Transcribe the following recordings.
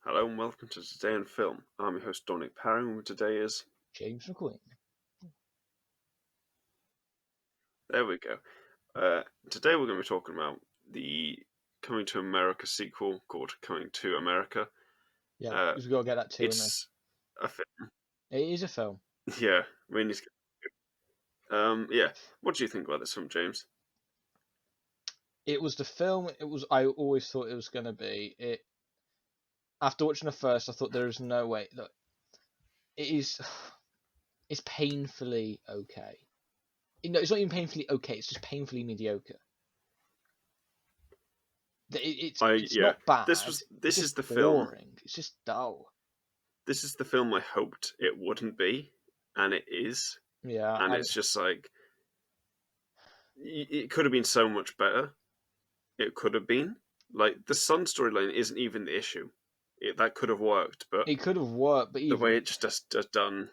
Hello and welcome to Today in Film. I'm your host Dominic Parry, and today is... James McQueen. There we go. Today we're going to be talking about the Coming to America sequel called Coming to America. Yeah, we've got to get that too. It's a film. It is a film. Yeah, we need to... yeah. What do you think about this film, James? It was the film. I always thought it was going to be. After watching the first, I thought there is no way. Look, it is. It's painfully okay. No, it's not even painfully okay. It's just painfully mediocre. It's not bad. This is the boring. film. It's just dull. This is the film I hoped it wouldn't be, and it is. Yeah, and it's just like it could have been so much better. It could have been like the son storyline isn't even the issue. That could have worked, but it could have worked. But the way it just done.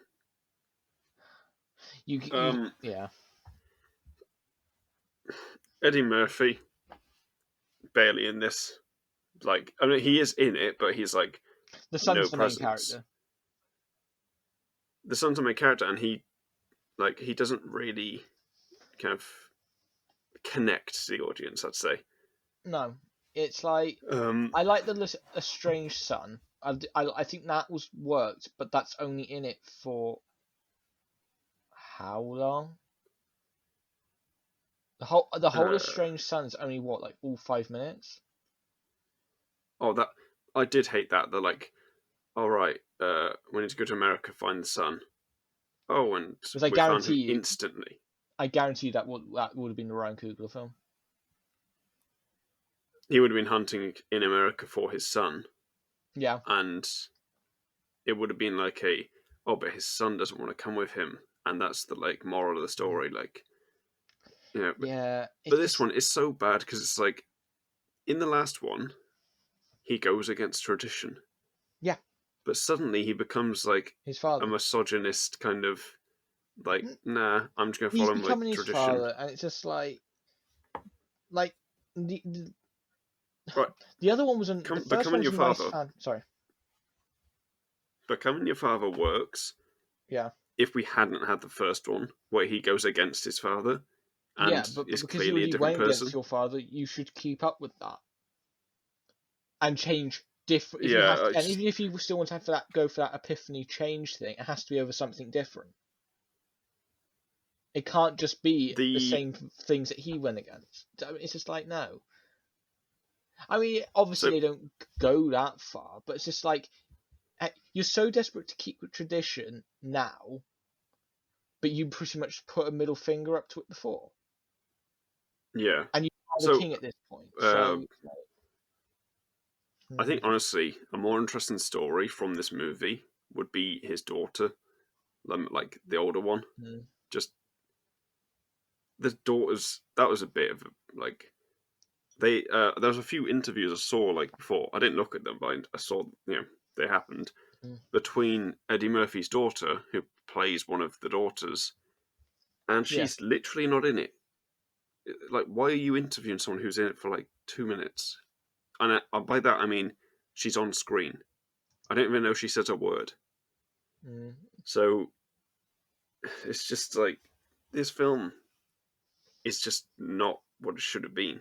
Yeah. Eddie Murphy barely in this. Like, I mean, he is in it, but he's like the son's the main character. The son's the main character, and he doesn't really kind of connect to the audience, I'd say. No, it's like I like the estranged son. I think that was worked, but that's only in it for how long? The whole estranged son is only what, like all 5 minutes. Oh, that I did hate that. They're like, all right, we need to go to America, find the son. Oh, and I guarantee you instantly. I guarantee you that would have been the Ryan Coogler film. He would have been hunting in America for his son. Yeah. And it would have been like but his son doesn't want to come with him, and that's the like moral of the story. Like, you know. Yeah. But this one is so bad because it's like, in the last one, he goes against tradition. Yeah. But suddenly he becomes like his father, a misogynist kind of like, nah, I'm just going to follow my tradition. He's becoming his father, and it's just like right. The other one was Becoming your father. Nice sorry. Becoming your father works. Yeah. If we hadn't had the first one where he goes against his father, and but is because clearly you a different person. Against your father, you should keep up with that and change different. And even if you still want to go for that epiphany change thing, it has to be over something different. It can't just be the same things that he went against. It's just like, no. I mean, obviously they don't go that far, but it's just like, you're so desperate to keep with tradition now, but you pretty much put a middle finger up to it before. Yeah. And you're the king at this point. I think, honestly, a more interesting story from this movie would be his daughter, like the older one. Just the daughters. That was a bit of like there was a few interviews I saw like before. I didn't look at them, but I saw they happened between Eddie Murphy's daughter, who plays one of the daughters, and she's literally not in it. Like, why are you interviewing someone who's in it for like 2 minutes? And by that I mean she's on screen. I don't even know she says a word. So it's just like, this film is just not what it should have been.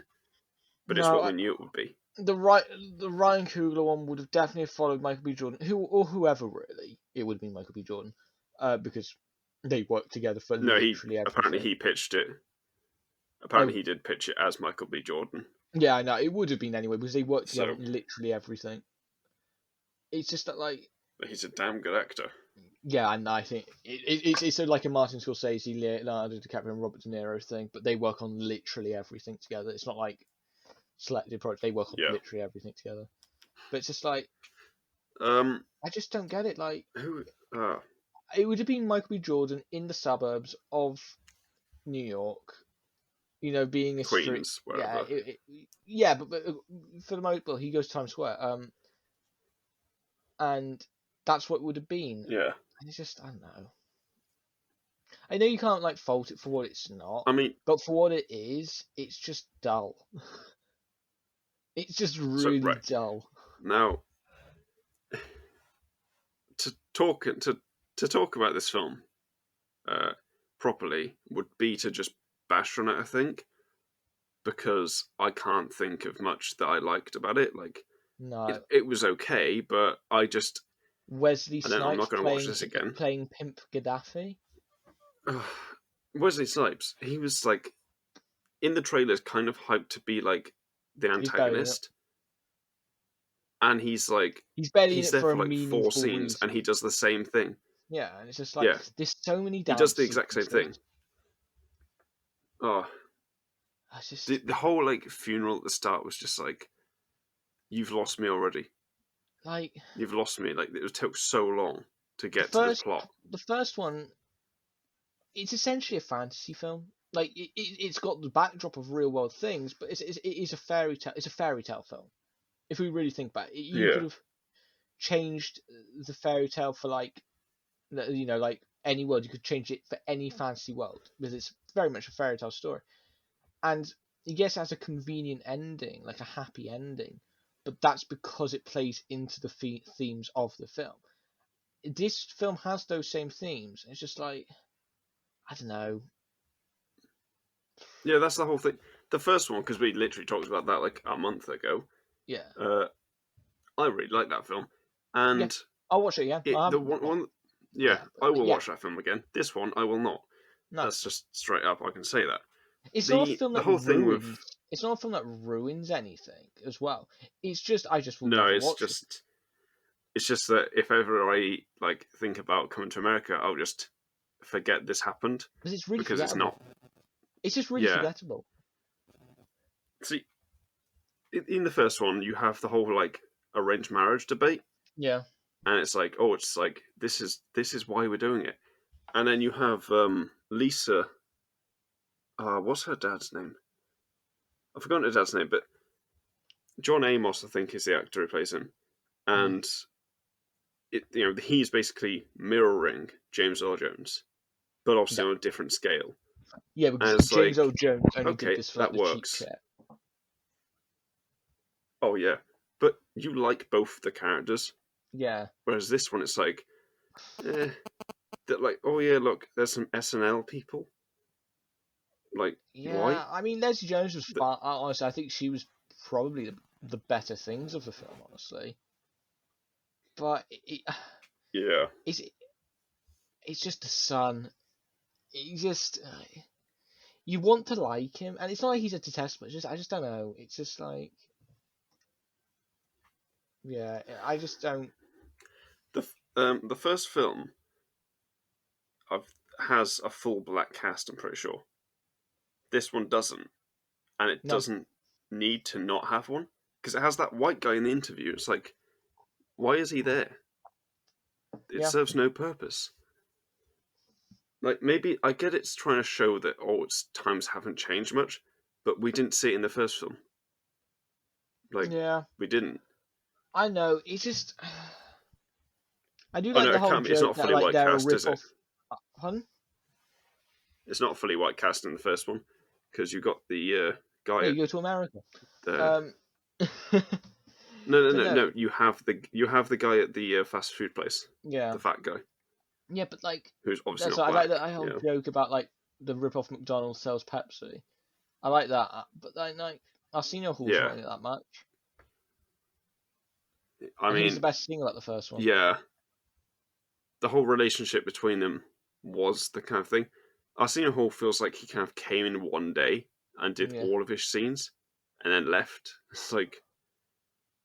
But it's what we knew it would be. The Ryan Coogler one would have definitely followed Michael B. Jordan, whoever really. It would have been Michael B. Jordan, because they worked together for literally everything. Apparently he pitched it. Apparently he did pitch it as Michael B. Jordan. Yeah, I know, it would have been anyway, because they worked together on literally everything. It's just that, like... But he's a damn good actor. Yeah, and I think it's like a Martin Scorsese, Leonardo DiCaprio and Robert De Niro thing, but they work on literally everything together. It's not like selected project, they work on literally everything together. But it's just like... I just don't get it, like... It would have been Michael B. Jordan in the suburbs of New York, being a Queens, wherever. But for the most part, he goes to Times Square, and that's what it would have been. Yeah. And it's just, I don't know. I know you can't like fault it for what it's not. I mean, but for what it is, it's just dull. It's just really dull. Now, to talk about this film properly would be to just bash on it, I think, because I can't think of much that I liked about it. Like, No. it was okay, but I just Wesley I'm Snipes not going to watch this again. playing Pimp Gaddafi. Wesley Snipes, he was like in the trailers, kind of hyped to be like the He's barely in it. antagonist, and he's like He's barely in it there for for a like 4 meaningful scenes, and reason. he does the same thing. Yeah, and it's just like Yeah, there's so many he does dance the exact same sequences. thing. Oh, I just the whole like funeral at the start was just like, you've lost me already. like You've lost me. Like, it took so long to the get to the first plot. the first one. It's essentially a fantasy film. Like it's got the backdrop of real world things, but it is a fairy tale. It's a fairy tale film. If we really think about it, you Yeah, could have changed the fairy tale for like like any world. You could change it for any fantasy world because it's very much a fairy tale story. And yes, it has a convenient ending, like a happy ending, but that's because it plays into the themes of the film. This film has those same themes. It's just like, I don't know. yeah, that's the whole thing. The first one, because we literally talked about that like a month ago. Yeah, I really like that film, yeah. and I'll watch it again. I the haven't one, yeah, yet, but I will yeah, watch that film again. This one, I will not. no. That's just straight up. I can say that. It's not a film The that whole thing with ruins. It's not a film that ruins anything as well. It's just I just will no, never watch it it's just that if ever I like think about coming to America, I'll just forget this happened because it's really because it's forgettable. not. It's just really Yeah, forgettable. see, in the first one, you have the whole like arranged marriage debate, Yeah, and it's like, oh, it's like this is why we're doing it, and then you have Lisa. What's her dad's name? I've forgotten her dad's name, but John Amos, I think, is the actor who plays him, mm. and he's basically mirroring James Earl Jones, but Yeah, obviously on a different scale. yeah. And Because it's James Earl like, Jones only did okay, this for like that the cheap works. shit. Oh yeah, but you like both the characters, Yeah, whereas this one, it's like, that like, oh yeah, look, there's some SNL people. Like, why? yeah. I mean, Leslie Jones was The, fun. Honestly, I think she was probably the better things of the film. Honestly, but yeah, it's it's just the son. He just you want to like him, and it's not like he's a detestable. It's just I just don't know. It's just like yeah, I just don't. the first film has a full black cast. I'm pretty sure this one doesn't, and it No, doesn't need to not have one because it has that white guy in the interview. It's like, why is he there? It yeah, serves no purpose. Like, maybe I get it's trying to show that its times haven't changed much, but we didn't see it in the first film. Like, yeah. we didn't. I know. It's just I do Oh like no, the it whole can't be. It's not joke a that fully like white they're a cast, rip is it? off. Pardon? It's not a fully white cast in the first one because you got the guy Yeah, at you go to America. the. Um, No, but no, no, no. You have the guy at the fast food place, yeah, the fat guy yeah, but like who's obviously that's not I like black. that whole Yeah, joke about like the rip off McDonald's sells Pepsi. I like that, but like Arsenio Hall's yeah. not in it that much. I And who's the mean, best thing about the first one? yeah. The whole relationship between them was the kind of thing. Arsenio Hall feels like he kind of came in one day and did Yeah, all of his scenes and then left. It's like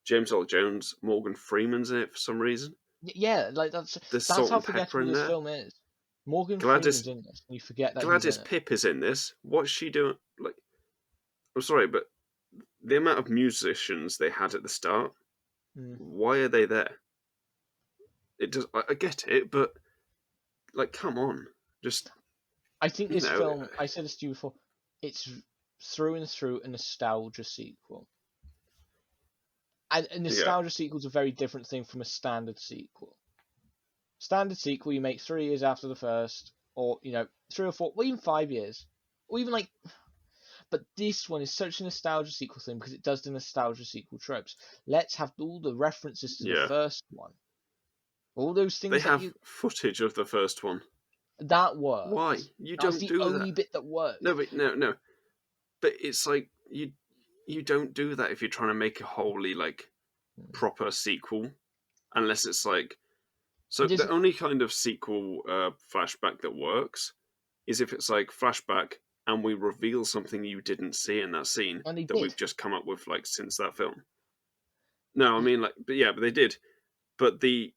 James Earl Jones, Morgan Freeman's in it for some reason. yeah, like There's that's salt how and pepper forgettable in this there. film is. Morgan Gladys Freeman's in this, and you forget that he's Gladys in it. Pip is in this. What's she doing? Like, I'm sorry, but the amount of musicians they had at the start, Mm. why are they there? It does. I get it, but like, come on, just I think you this know, film, I said this to you before, it's through and through a nostalgia sequel. And a yeah, nostalgia sequel is a very different thing from a standard sequel. Standard sequel, you make 3 years after the first, or, 3 or 4, or even 5 years. Or even like, but this one is such a nostalgia sequel thing because it does the nostalgia sequel tropes. Let's have all the references to the yeah, first one. All those things They that have footage of the first one. that worked. Why? You That was don't the do only that. bit that worked. No, but it's like you don't do that if you're trying to make a wholly like proper sequel, unless it's like. So the only kind of sequel flashback that works is if it's like flashback and we reveal something you didn't see in that scene And they that did. we've just come up with like since that film. No, I mean like, but they did. But they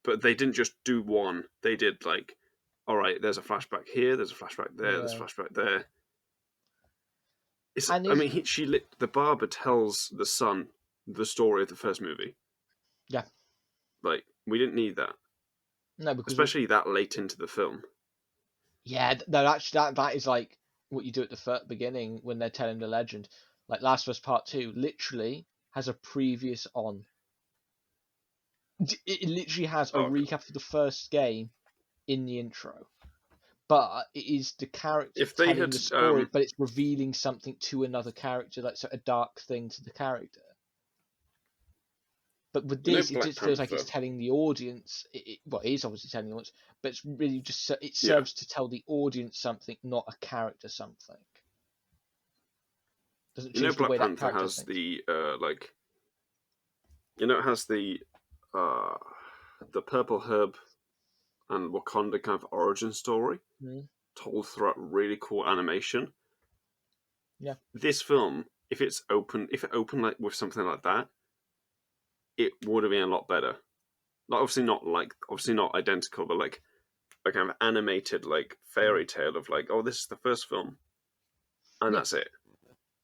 didn't just do one. They did like, all right, there's a flashback here, there's a flashback there, there's a flashback there. The barber tells the son the story of the first movie. Yeah. Like, we didn't need that. No, because especially that late into the film. Yeah, no, actually, that is like what you do at the beginning when they're telling the legend. Like Last of Us Part 2 literally has a previous on. It literally has a recap of the first game in the intro. But it is the character telling the story, but it's revealing something to another character, like a dark thing to the character. But with this, it just feels like it's telling the audience. It is obviously telling the audience, but it's really just it serves to tell the audience something, not a character something. Doesn't change the way that character has thinks. The it has the purple herb and Wakanda kind of origin story told throughout really cool animation. Yeah. This film, if it opened like with something like that, it would have been a lot better. Like obviously not identical, but like a kind of animated like fairy tale of like, oh, this is the first film, and that's it.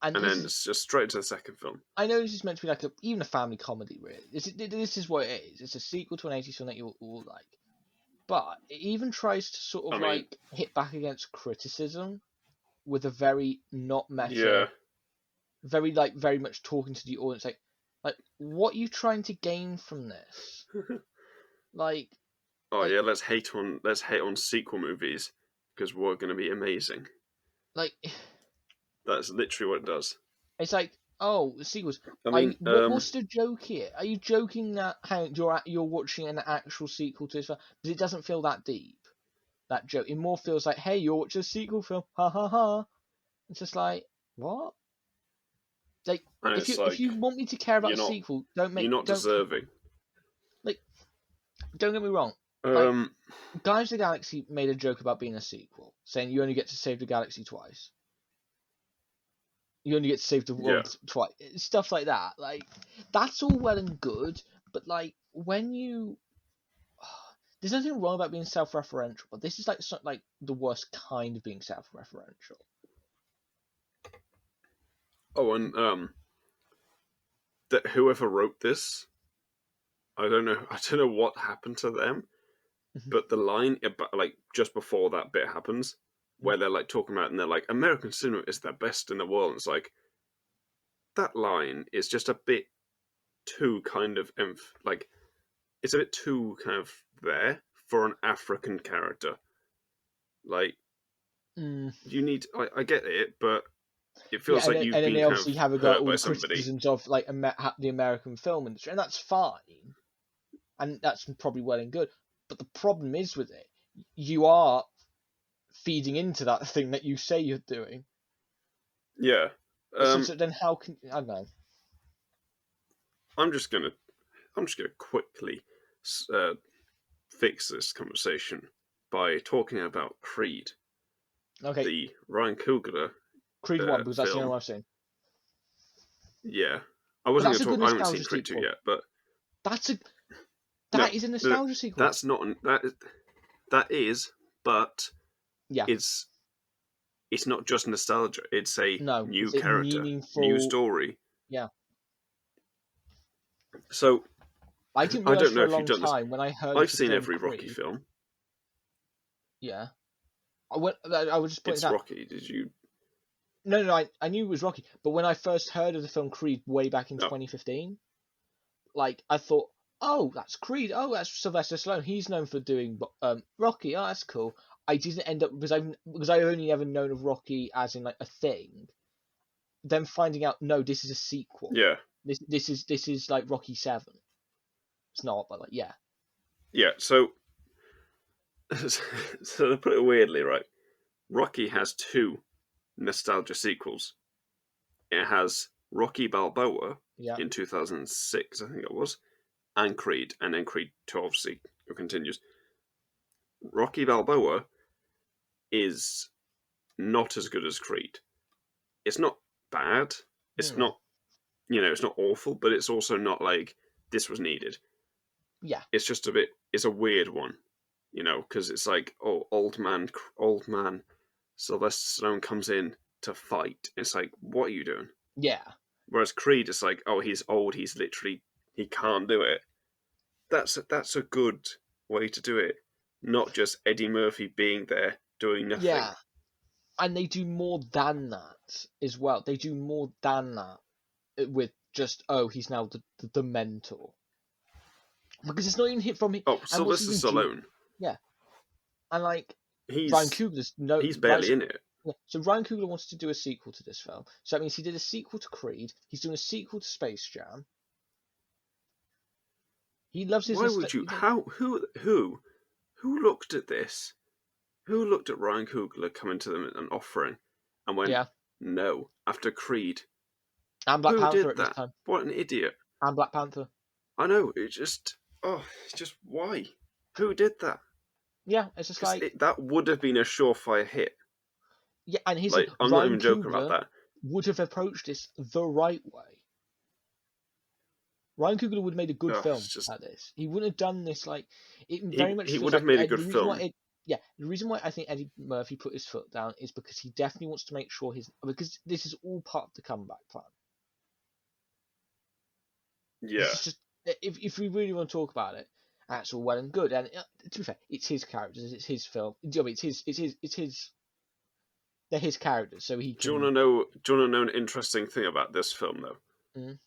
And then it's just straight to the second film. I know this is meant to be like even a family comedy, really. This is what it is. It's a sequel to an 80s film that you all like. But it even tries to sort of hit back against criticism with a very not meta, very much talking to the audience. Like what are you trying to gain from this? Let's hate on sequel movies because we're going to be amazing. Like that's literally what it does. It's like, oh, sequels. What's the joke here? Are you joking that you're watching an actual sequel to this film? Because it doesn't feel that deep. That joke. It more feels like, hey, you're watching a sequel film. Ha ha ha. It's just like, what? Like, if you want me to care about the sequel, you're not deserving. Don't get me wrong. Guardians of the Galaxy made a joke about being a sequel, saying you only get to save the galaxy twice. You only get to save the world twice. Stuff like that. Like, that's all well and good, but like when you, there's nothing wrong about being self-referential, but this is like the worst kind of being self-referential. Oh, and that whoever wrote this, I don't know what happened to them, but the line about, like just before that bit happens, where they're like talking about, and they're like, American cinema is the best in the world. And it's like, that line is just a bit too kind of like, it's a bit too kind of there for an African character. Like, you need, I get it, but it feels like you've been kind of hurt by somebody. Criticisms of like the American film industry, and that's fine, and that's probably well and good. But the problem is with it, you are feeding into that thing that you say you're doing. Yeah. So then how can I don't know? I'm just gonna quickly fix this conversation by talking about Creed. Okay. The Ryan Coogler Creed 1, because that's the only one I've seen. Yeah. I wasn't going to talk. I haven't seen Creed 2 yet, but that is a nostalgia sequel. That's not that is, but it's not just nostalgia. It's a new character, new story. Yeah. So I didn't realize for a long time when I heard. I've seen every Rocky film. Yeah. I was just pointing out. It's Rocky. Did you? No, I knew it was Rocky, but when I first heard of the film Creed way back in 2015, like I thought, oh, that's Creed. Oh, that's Sylvester Stallone. He's known for doing Rocky. Oh, that's cool. I didn't end up because I've only ever known of Rocky as in like a thing. Then finding out, no, this is a sequel. Yeah. This is like Rocky 7. It's not, but like yeah. Yeah, so to put it weirdly, right? Rocky has two nostalgia sequels. It has Rocky Balboa Yeah. in 2006, I think it was, and Creed, and then Creed 2 obviously continues. Rocky Balboa is not as good as Creed. It's not bad. It's Hmm. not, you know, it's not awful, but it's also not like this was needed. Yeah. It's just a bit, it's a weird one, you know, because it's like, oh, old man, Sylvester Stallone comes in to fight. It's like, what are you doing? Yeah. Whereas Creed is like, oh, he's old, he can't do it. That's a good way to do it, not just Eddie Murphy being there doing nothing. Yeah. And they do more than that as well. They do more than that with just, oh, he's now the mentor. Because it's not even hit from him. Oh, And what's Sylvester even Stallone, yeah. And like Ryan he's Coogler's no he's right. barely in it. Yeah. So Ryan Coogler wants to do a sequel to this film. So that means he did a sequel to Creed. He's doing a sequel to Space Jam. He loves his Why would you? How? Who looked at this? Who looked at Ryan Coogler coming to them and offering, and went, yeah. no, after Creed? And Black Who Panther did at this that? time. What an idiot! And Black Panther. I know. It's just why? Who did that? Yeah, it's just Because like that would have been a surefire hit. yeah, and here's the Like, thing, I'm not Ryan even joking about Coogler that. would have approached this the right way. Ryan Coogler would have made a good Oh, film it's just at this. He wouldn't have done this like it very much he feels would have like made a good the reason film. why the reason why I think Eddie Murphy put his foot down is because he definitely wants to make sure because this is all part of the comeback plan. This Yeah. is just if we really want to talk about it, that's all well and good. And to be fair, it's his characters, it's his film. I mean, it's his. They're his characters, so he Do you can. want to know? Do you want to know an interesting thing about this film, though? Mm,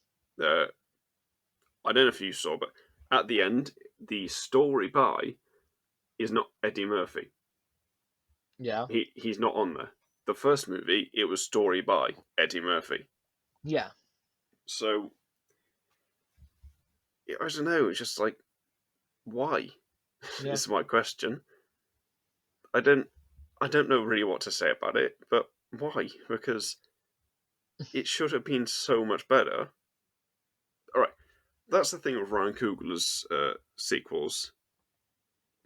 I don't know if you saw, but at the end, the story by is not Eddie Murphy. yeah, He's not on there. The first movie, it was story by Eddie Murphy. yeah, So I don't know. It's just like, why? yeah. Is my question. I don't. I don't know really what to say about it, but why? Because it should have been so much better. All right, that's the thing with Ryan Coogler's sequels.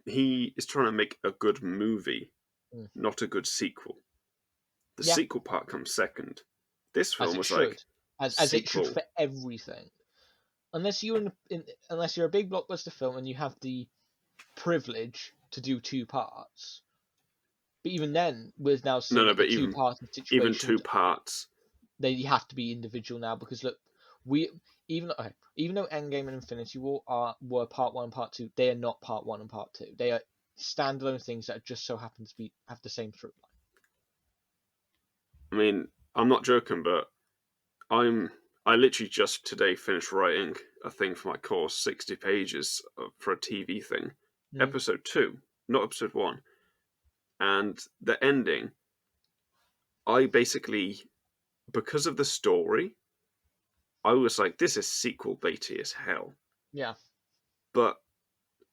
He is trying to make a good movie, Mm. not a good sequel. The Yeah, sequel part comes second. This as film it was should, like as it should sequel. for everything. Unless you're unless you're a big blockbuster film and you have the privilege to do two parts. But even then, we're now No, seeing no, like a but two-part even situation. two parts. They have to be individual now because look, we even though Endgame and Infinity War were part one and part two, they are not part one and part two. They are standalone things that just so happen to have the same through line. I mean, I'm not joking, but I literally just today finished writing a thing for my course, 60 pages for a TV thing, Mm. episode 2, not episode 1, and the ending. I basically, because of the story, I was like, this is sequel baity as hell, Yeah, but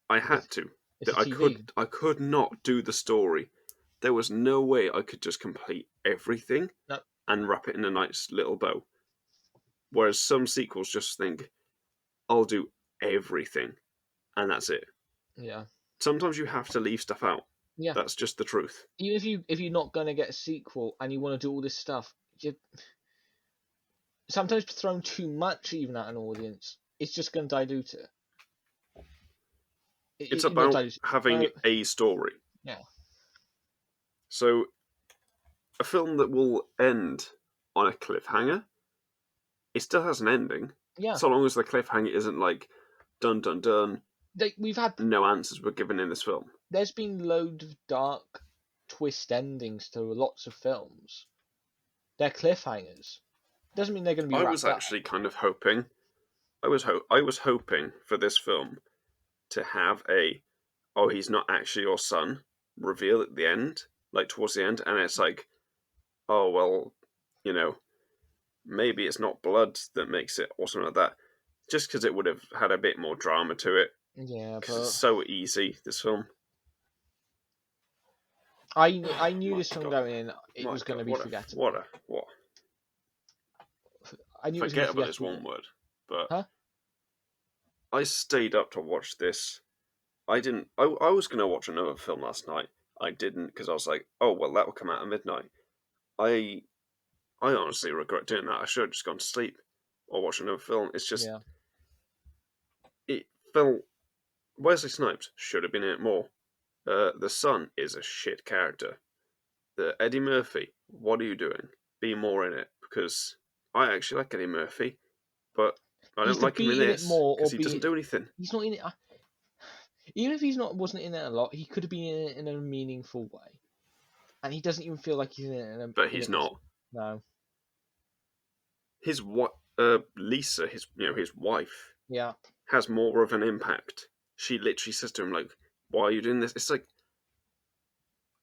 I because had to. it's a I TV. could not do the story. There was no way I could just complete everything No, and wrap it in a nice little bow. Whereas some sequels just think, I'll do everything, and that's it. yeah, Sometimes you have to leave stuff out. yeah. That's just the truth. Even if you're not gonna get a sequel and you want to do all this stuff, you sometimes throwing too much even at an audience, it's just gonna dilute it. It's Not about dilute. having a story. Yeah, So, a film that will end on a cliffhanger, it still has an ending. yeah. So long as the cliffhanger isn't like, dun dun dun, We've had no answers were given in this film. there's been loads of dark twist endings to lots of films. They're cliffhangers. Doesn't mean they're going to be I was wrapped up. actually kind of hoping, I was hoping for this film to have a, oh, he's not actually your son reveal at the end, like towards the end, and it's like, oh, well, you know, maybe it's not blood that makes it or something like that. Just because it would have had a bit more drama to it. Yeah, because it's but so easy. This film. I knew My this film God, going in, it my was going God, to be forgettable. what? I knew it was going to be Forgettable is forgettable. one word, but Huh? I stayed up to watch this. I didn't. I was going to watch another film last night. I didn't because I was like, oh well, that will come out at midnight. I I honestly regret doing that. I should have just gone to sleep or watch another film. It's just Yeah. it felt Wesley Snipes should have been in it more. The son is a shit character. The Eddie Murphy, what are you doing? Be more in it because I actually like Eddie Murphy, but I don't Either like him in be in it this more or because he doesn't be. do anything. He's not in it. Even if wasn't in it a lot, he could have been in it in a meaningful way, and he doesn't even feel like he's in it. But In he's it as not. no. His what? Lisa, his wife, Yeah. has more of an impact. She literally says to him like, "Why are you doing this?" It's like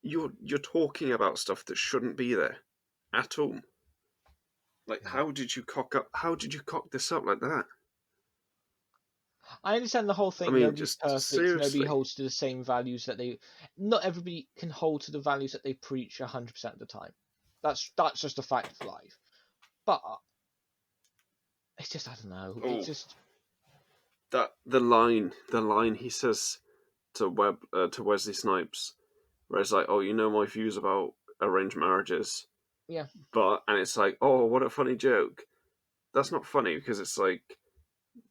you're talking about stuff that shouldn't be there at all. Like, Yeah. How did you cock this up like that? I understand the whole I thing. mean, Nobody's just perfect. Nobody seriously. holds to the same values that they. Not everybody can hold to the values that they preach 100% of the time. That's just a fact of life. But it's just I don't know. It's Oh, just that the line he says to Wesley Snipes, where it's like, "Oh, you know my views about arranged marriages," yeah, and it's like, "Oh, what a funny joke." That's not funny because it's like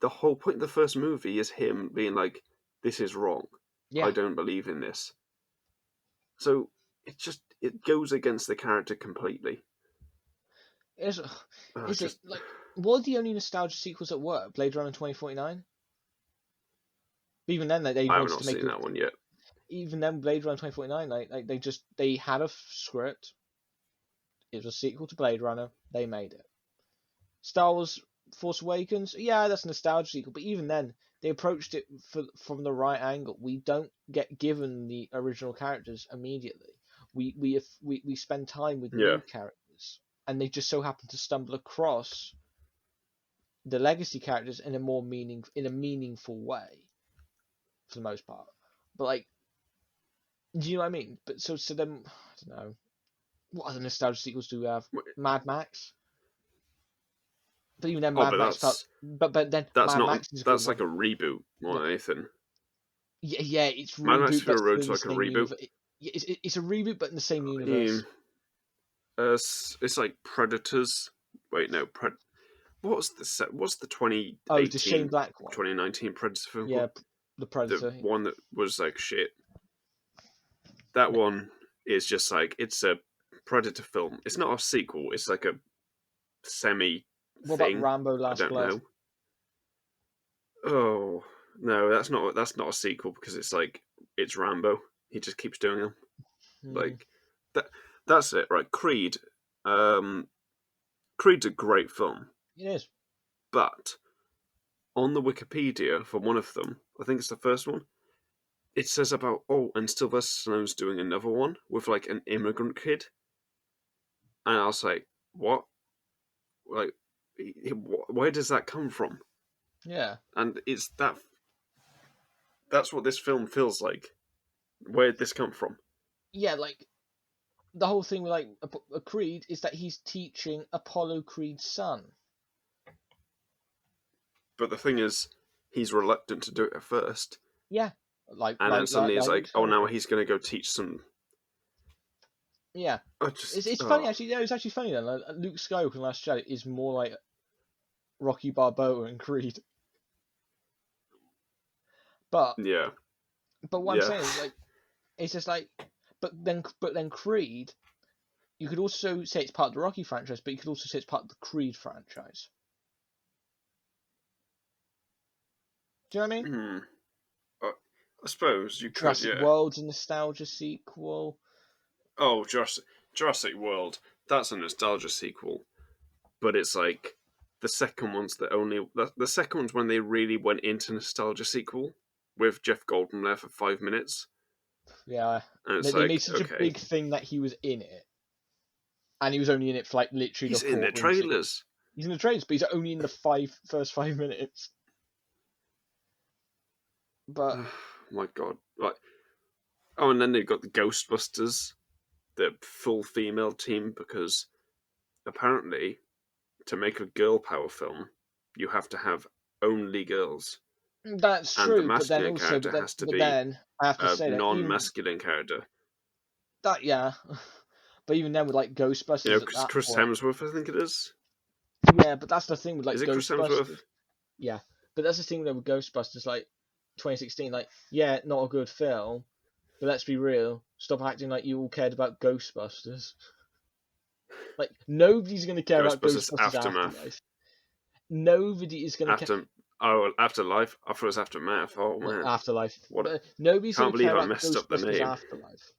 the whole point of the first movie is him being like, "This is wrong. I yeah. don't believe in this." So it goes against the character completely. Is It's it just like what are the only nostalgia sequels that work? Blade Runner 2049. Even then, they I have wanted not to make seen it. that one yet. Even then, Blade Runner 2049, they had a script. It was a sequel to Blade Runner. They made it. Star Wars Force Awakens, yeah, that's a nostalgia sequel, but even then, they approached it from the right angle. We don't get given the original characters immediately. We spend time with Yeah, new characters, and they just so happen to stumble across the legacy characters in a meaningful way for the most part. But like, do you know what I mean? But so then I don't know what other nostalgia sequels do we have? Mad Max. But even then, oh, Mad Max felt. But then that's Mad not Max is a good that's like one. a reboot more No, than anything. yeah, it's Mad Max reboot, but Fury still Road's in the like a same reboot. universe. It's a reboot, but in the same Um, universe. it's like Predators. Wait, no, what's the set? What's the Oh, the Shane 2018, Black one. 2019 Predator film Yeah, called? the The Predator. one that was like shit. That one is just like it's a Predator film. It's not a sequel. It's like a semi What about thing. Rambo: I Last don't Blood? know. Oh no, that's not a sequel because it's like it's Rambo. He just keeps doing them. Hmm, Like that. That's it, right? Um, Creed's a great film, it is. but on the Wikipedia for one of them, I think it's the first one. It says about and Sylvester Stallone's doing another one with like an immigrant kid, and I was like, what? Like, where does that come from? Yeah, And it's that's what this film feels like. Where did this come from? yeah. Like the whole thing with like a Creed is that he's teaching Apollo Creed's son. But the thing is, he's reluctant to do it at first, Yeah, and then suddenly it's like Luke like, oh, now Skywalker. he's going to go teach some. Yeah, I just, it's funny actually. Yeah, it's actually funny then. Like, Luke Skywalker in Last Jedi is more like Rocky Balboa and Creed. But yeah, what I'm yeah. saying is like it's just like, but then Creed, you could also say it's part of the Rocky franchise, but you could also say it's part of the Creed franchise. Do you know what I mean? Hmm. I suppose you could, Jurassic yeah. World's a nostalgia sequel. Oh, Jurassic World. That's a nostalgia sequel, but it's like the second one's the second one's when they really went into nostalgia sequel with Jeff Goldblum there for 5 minutes, Yeah, and it's they made like, such a okay, big thing that he was in it, and he was only in it for like literally the he's in the courtroom scene. trailers. He's in the trailers, but he's only in the first 5 minutes. But my God, like, oh, and then they've got the Ghostbusters, the full female team, because apparently to make a girl power film, you have to have only girls, that's and the true. But then masculine also, character has to but be then I have to a say that even non-masculine character. that, yeah. But even then, with like You know, Ghostbusters at because that Chris point, Hemsworth, I think it is. yeah. But that's the thing with like Is it Chris Hemsworth? Ghostbusters, yeah. But that's the thing with Ghostbusters, like 2016, like yeah, not a good film. But let's be real, stop acting like you all cared about Ghostbusters. Like nobody's gonna care about Ghostbusters Ghostbusters Aftermath. Afterlife. Nobody is gonna care. After Afterlife. I thought it was Aftermath. Oh Well, man, Afterlife, what? but nobody's Can't gonna care believe I about messed up the Ghostbusters name. Afterlife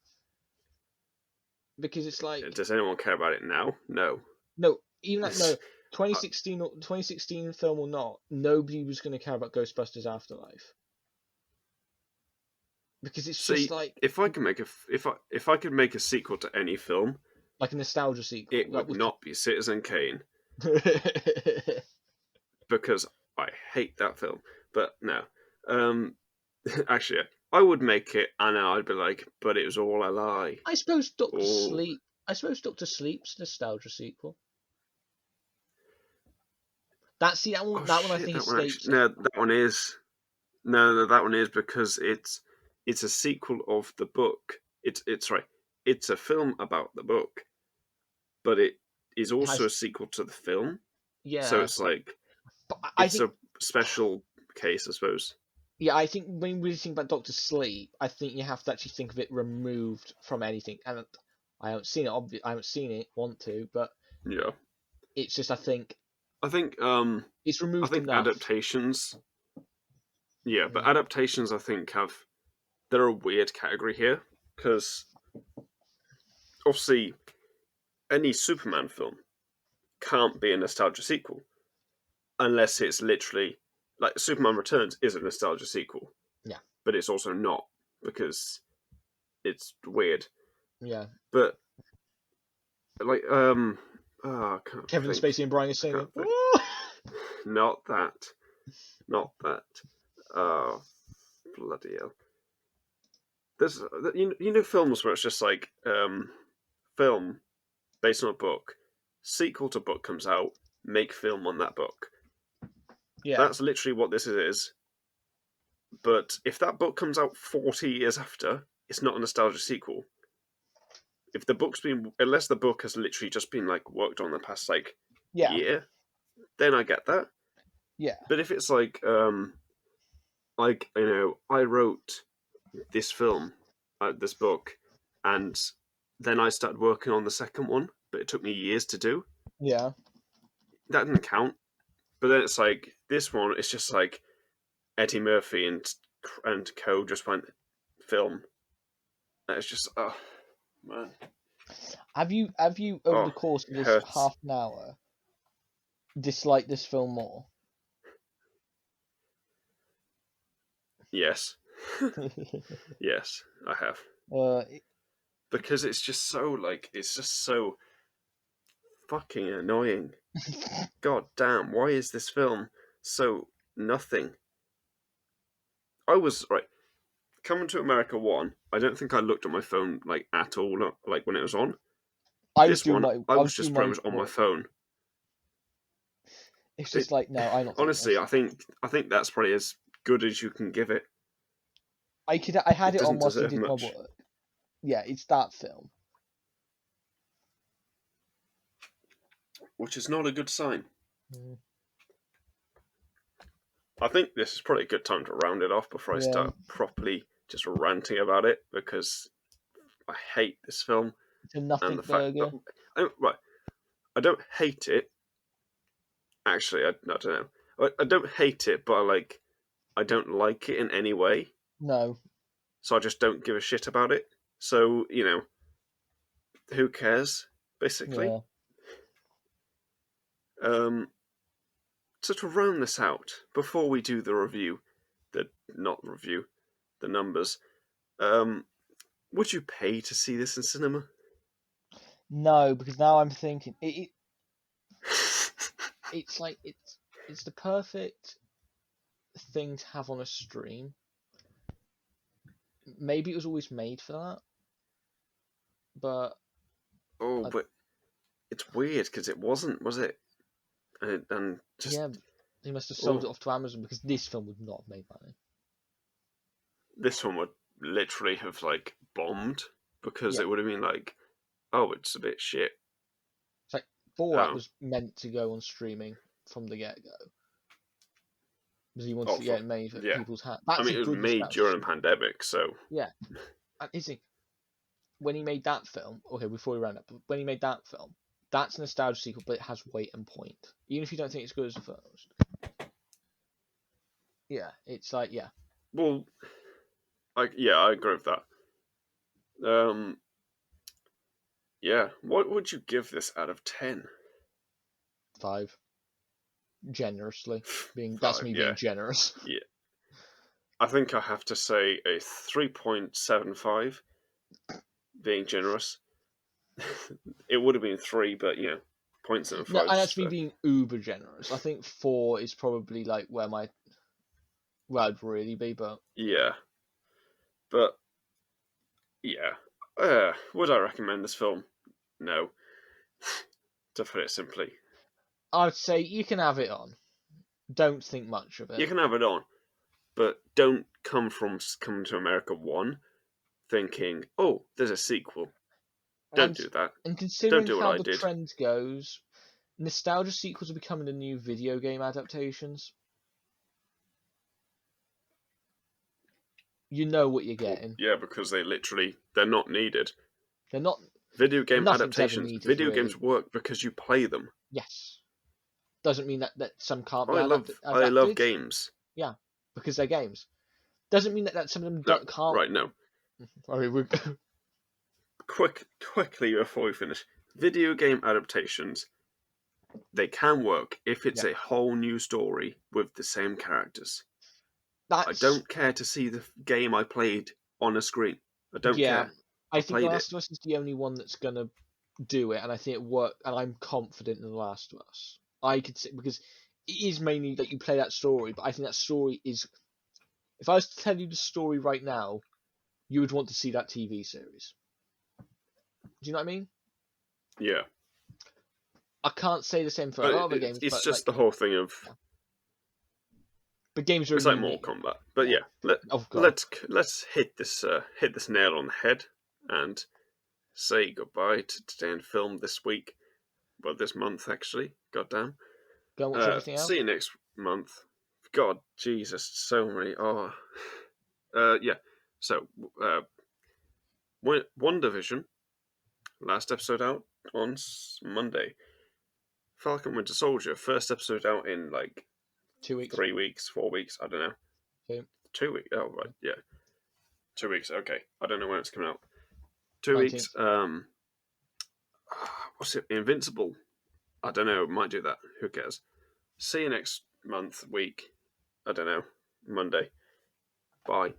because it's like Does anyone care about it now? No. no, even like no I- 2016 film or not, nobody was gonna care about Ghostbusters Afterlife because it's just See, like if I can make a if I could make a sequel to any film, a nostalgia sequel. it Like would we not be Citizen Kane because I hate that film. But no, um, actually, I would make it, and I'd be like, but it was all a lie. I suppose Doctor Oh, Sleep. I suppose Doctor Sleep's nostalgia sequel. That one. oh That one I shit, think that one escapes actually. it. No, that one is. No, that one is because it's a sequel of the book. It's right. It's a film about the book, but it is It also has a sequel to the film. So yeah, it's like but I it's think a special case, I suppose. yeah, I think when we think about Doctor Sleep, I think you have to actually think of it removed from anything. And I haven't seen it. I haven't seen it. Want to, but Yeah, it's just I think I think it's I removed think enough. adaptations. Yeah, but Mm. adaptations I think have they're a weird category here because obviously any Superman film can't be a nostalgia sequel unless it's literally like Superman Returns is a nostalgia sequel, Yeah, but it's also not because it's weird. yeah. But like oh, I can't Kevin think. Spacey and Brian are I singing. can't think. Not that. Not that. Oh bloody hell. There's you know films where it's just like film based on a book, sequel to book comes out, make film on that book. Yeah, That's literally what this is. But if that book comes out 40 years after, it's not a nostalgia sequel. If the book's been, unless the book has literally just been like worked on the past like yeah, year, then I get that. yeah, But if it's like I wrote this film, this book, and then I started working on the second one, but it took me years to do. yeah. That didn't count. But then it's like this one. It's just like Eddie Murphy and co just went film. And it's just oh man, Have you over the oh course of it this hurts. half an hour disliked this film more? Yes, yes, I have uh, because it's just so like it's just so fucking annoying. God damn, why is this film so nothing? I was right coming to America one. I don't think I looked at my phone like at all, like when it was on. This one, I I was was doing just very my much on my work. phone. It's It, just like no, I'm not doing honestly, this. I think that's probably as good as you can give it. I had It it on doesn't whilst I deserve did my much, work. Yeah, it's that film. which is not a good sign. Mm. I think this is probably a good time to round it off before I Yeah, start properly just ranting about it because I hate this film it's a and nothing the fact that burger. right, I don't hate it. Actually, I don't know. I don't hate it, but I don't like it in any way. No. So I just don't give a shit about it. So who cares? Basically, Yeah. um, so to round this out before we do the review, the not review, the numbers. Um, would you pay to see this in cinema? No, because now I'm thinking it's like it's the perfect thing to have on a stream. maybe it was always made for that, but but it's weird because it wasn't, was it? And just yeah, they must have sold it off to Amazon because this film would not have made money. This one would literally have like bombed because it would have been like, oh, it's a bit shit. It's like Borat was meant to go on streaming from the get go because he wanted to get it made for people's hands. I mean, it was made during a pandemic, so yeah. And is he? When he made that film, okay, before we round up, when he made that film, that's a nostalgia sequel, but it has weight and point. Even if you don't think it's good as the first. Yeah, it's like, yeah. Well, I agree with that. Yeah, what would you give this out of 10? 5. Generously. Being 5, that's me being generous. Yeah. I think I have to say a 3.75, being generous. It would have been 3, but 0.75. No, and that's me being uber generous. I think 4 is probably like where I'd really be, but yeah. But yeah. Would I recommend this film? No. To put it simply. I'd say you can have it on. Don't think much of it. You can have it on, but don't come to America 1 thinking, oh, there's a sequel. Don't do that. And considering how the trend goes, nostalgia sequels are becoming the new video game adaptations. You know what you're getting. Yeah, because they're not needed. They're not. Video game adaptations. Video games work because you play them. Yes. Doesn't mean that some can't be adapted. I love games. Yeah, because they're games. Doesn't mean that some of them can't. Right, no. Sorry, Quickly before we finish. Video game adaptations, they can work if it's a whole new story with the same characters. I don't care to see the game I played on a screen. I don't care. I think The Last of Us is the only one that's going to do it, and I think it worked, and I'm confident in The Last of Us. I could say, because it is mainly that you play that story, but I think that story is... If I was to tell you the story right now, you would want to see that TV series. Do you know what I mean? Yeah. I can't say the same for a lot of the games. It's just the whole thing of... Yeah. But games are... It's like Mortal Kombat. But let's hit this nail on the head and say goodbye to today and film this week. Well, this month, actually. Goddamn. Go and watch everything else. See you next month. God, Jesus, so many. Yeah. So, WandaVision. Last episode out on Monday. Falcon Winter Soldier. First episode out in 2 weeks. 3 weeks, 4 weeks. I don't know. 2 weeks. Oh, right. Yeah. 2 weeks. Okay. I don't know when it's coming out. 2 weeks. What's it? Invincible. I don't know. Might do that. Who cares? See you next week. I don't know. Monday. Bye.